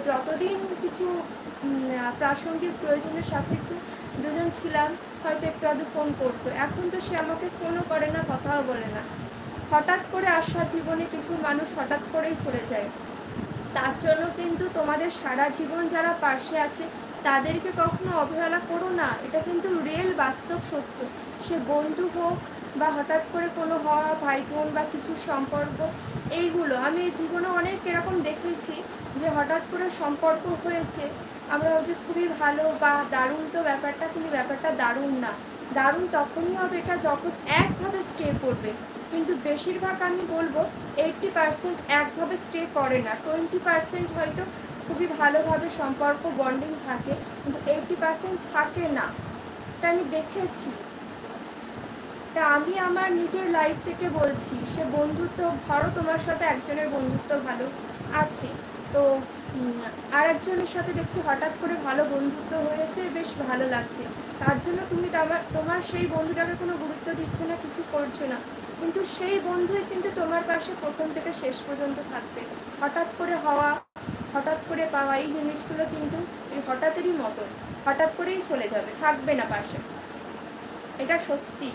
যতদিন কিছু প্রাসঙ্গিক প্রয়োজনের সাপেক্ষে দুজন ছিলাম, হয়তো একটু আধটু ফোন করতো। এখন তো সে আমাকে ফোনও করে না, কথাও বলে না। হঠাৎ করে আসা জীবনে কিছু মানুষ হঠাৎ করেই চলে যায়। তার জন্য কিন্তু তোমাদের সারা জীবন যারা পাশে আছে তাদেরকে কখনো অবহেলা করো না। এটা কিন্তু রিয়েল বাস্তব সত্য। সে বন্ধু হোক বা হঠাৎ করে কোনো হওয়া ভাই বোন বা কিছু সম্পর্ক, এইগুলো আমি জীবনে অনেক এরকম দেখেছি যে হঠাৎ করে সম্পর্ক হয়েছে, আমরা ভাবছি খুবই ভালো বা দারুণ, তো ব্যাপারটা কিন্তু ব্যাপারটা দারুণ না। দারুণ তখনই হবে এটা যখন একভাবে স্টে করবে। কিন্তু বেশিরভাগ আমি বলবো 80% একভাবে স্টে করে না। 20% হয়তো খুবই ভালোভাবে সম্পর্ক বন্ডিং থাকে, কিন্তু 80% থাকে না। এটা আমি দেখেছি। তা আমি আমার নিজের লাইফ থেকে বলছি, সে বন্ধুত্ব, ধরো তোমার সাথে একজনের বন্ধুত্ব ভালো আছে, তো আর একজনের সাথে দেখছি হঠাৎ করে ভালো বন্ধুত্ব হয়েছে, বেশ ভালো লাগছে। তার জন্য তুমি তোমার সেই বন্ধুটাকে কোনো গুরুত্ব দিচ্ছ না, কিছু করছো না, কিন্তু সেই বন্ধুই কিন্তু তোমার পাশে প্রথম থেকে শেষ পর্যন্ত থাকবে। হঠাৎ করে হওয়া, হঠাৎ করে পাওয়া, এই জিনিসগুলো কিন্তু এই হঠাৎেরই মতন, হঠাৎ করেই চলে যাবে, থাকবে না পাশে। এটা সত্যি।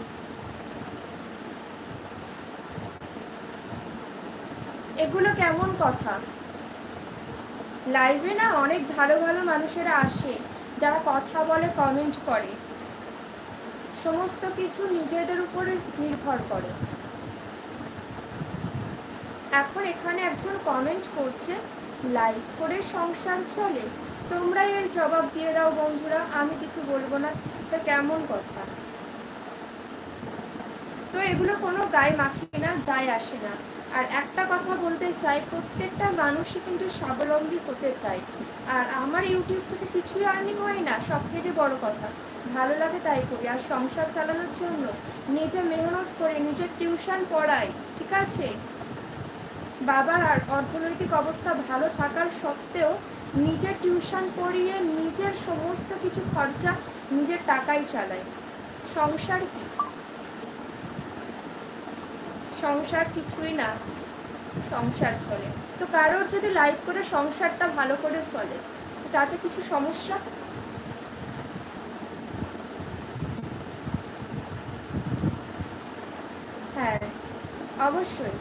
এগুলো কেমন কথা? লাইভে না অনেক ভালো ভালো মানুষেরা আসে, যারা কথা বলে, কমেন্ট করে, সমস্ত কিছু নিজেদের উপরে নির্ভর করে। এখন এখানে একজন কমেন্ট করছে, লাইভ করে সংসার চলে, তোমরা এর জবাব দিয়ে দাও বন্ধুরা, আমি কিছু বলবো না। এটা কেমন কথা? তো এগুলো কোনো গায়ে মাখি না, যায় আসে না। আর একটা কথা বলতে চাই, প্রত্যেকটা মানুষই কিন্তু স্বাবলম্বী হতে চায়। আর আমার ইউটিউব থেকে কিছুই আর্নিং হয় না, সব থেকে বড় কথা, ভালো লাগে তাই করি। আর সংসার চালানোর জন্য নিজে মেহনত করে নিজের টিউশন পড়াই, ঠিক আছে? বাবার আর অর্থনৈতিক অবস্থা ভালো থাকার সত্ত্বেও নিজের টিউশন পড়িয়ে নিজের সমস্ত কিছু খরচা নিজের টাকাই চালাই। সংসার কি? সংসার কিছুই না, সংসার চলে। তো কারোর যদি লাইভ করে সংসারটা ভালো করে চলে, তাতে কিছু সমস্যা? হ্যাঁ, অবশ্যই।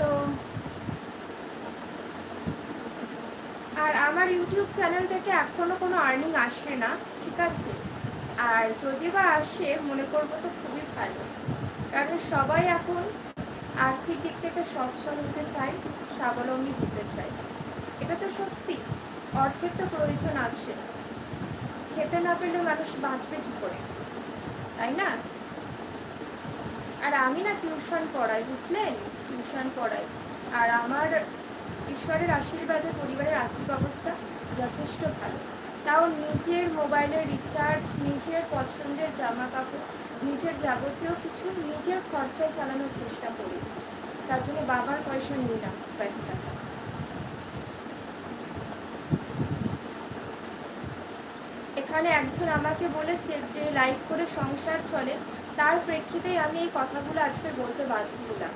তো আর আমার ইউটিউব চ্যানেল থেকে এখনো কোনো আর্নিং আসে না, ঠিক আছে? আর যদি বা আসে, মনে করবো তো খুবই ভালো, কারণ সবাই এখন আর্থিক দিক থেকে সচ্ছল হতে চায়, স্বাবলম্বী হতে চায়। এটা তো সত্যি। অর্থের তো প্রয়োজন আছে, খেতে না পেলে মানুষ বাঁচবে কী করে, তাই না? আর আমি না টিউশন পড়াই, বুঝলেন? টিউশন পড়াই। আর আমার ঈশ্বরের আশীর্বাদে পরিবারের আর্থিক অবস্থা যথেষ্ট ভালো। তাও নিজের মোবাইলের রিচার্জ, নিজের পছন্দের জামা কাপড়, নিজের যাবতীয় কিছু নিজের খরচায় চালানোর চেষ্টা করি। তার জন্য বাবার পয়সা নিই না, কয়েক টাকা। এখানে একজন আমাকে বলেছে যে লাইভ করে সংসার চলে, তার প্রেক্ষিতেই আমি এই কথাগুলো আজকে বলতে বাধ্য হলাম।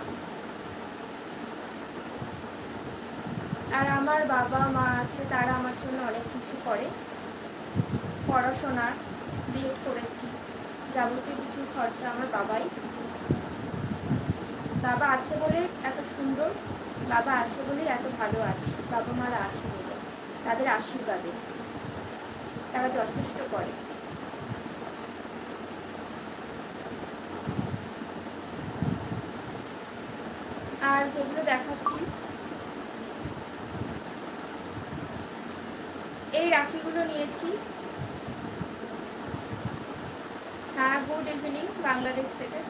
আর আমার বাবা মা আছে, তারা আমার জন্য অনেক কিছু করে। পড়াশোনার বিএড করেছি, যাবতীয় কিছু খরচা আমার বাবাই। বাবা আছে বলে এত সুন্দর, বাবা আছে বলেই এত ভালো আছে, বাবা মারা আছে বলে, তাদের আশীর্বাদে তারা যথেষ্ট করে। আর যেগুলো দেখাচ্ছি, এই রাখিগুলো নিয়েছি। হ্যাঁ, গুড ইভিনিং, বাংলাদেশ থেকে।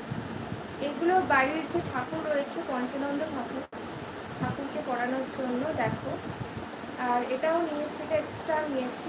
এগুলো বাড়ির যে ঠাকুর রয়েছে, পঞ্চানন্দ ঠাকুর, ঠাকুরকে পড়ানোর জন্য, দেখো। আর এটাও নিয়েছি, এটা এক্সট্রা নিয়েছি।